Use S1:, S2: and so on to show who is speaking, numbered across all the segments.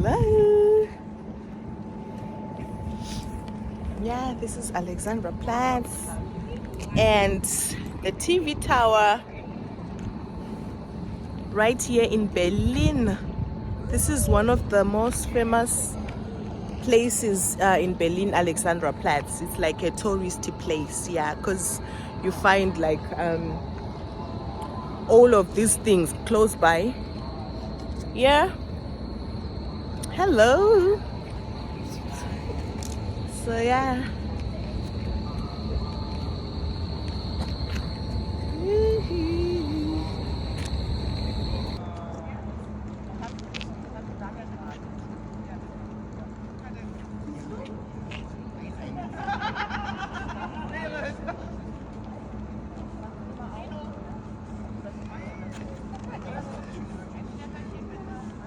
S1: Hello. Yeah, this is Alexanderplatz and the TV tower right here in Berlin. This is one of the most famous places in Berlin, Alexanderplatz. It's like a touristy place, yeah, because you find like all of these things close by. Yeah. Hello. So yeah.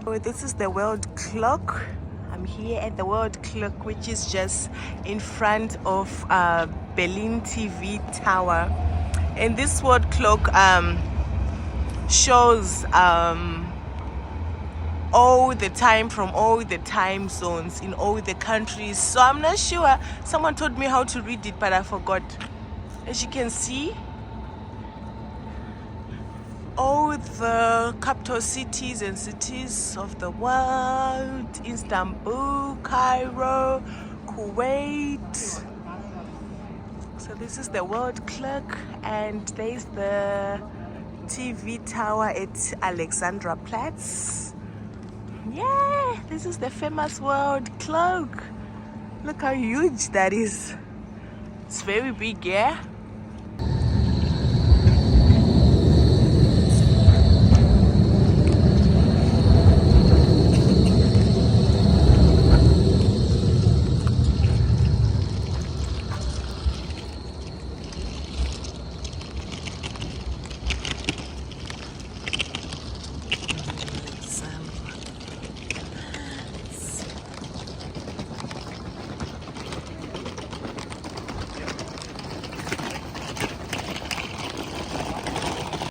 S1: Oh, this is the world clock. I'm here at the world clock, which is just in front of Berlin TV tower. And this world clock shows all the time from all the time zones in all the countries. So I'm not sure. Someone told me how to read it, but I forgot. As you can see, all the capital cities and cities of the world: Istanbul, Cairo, Kuwait. So this is the world clock, and there's the TV tower at Alexanderplatz. Yeah, this is the famous world clock. Look how huge that is. It's very big, yeah.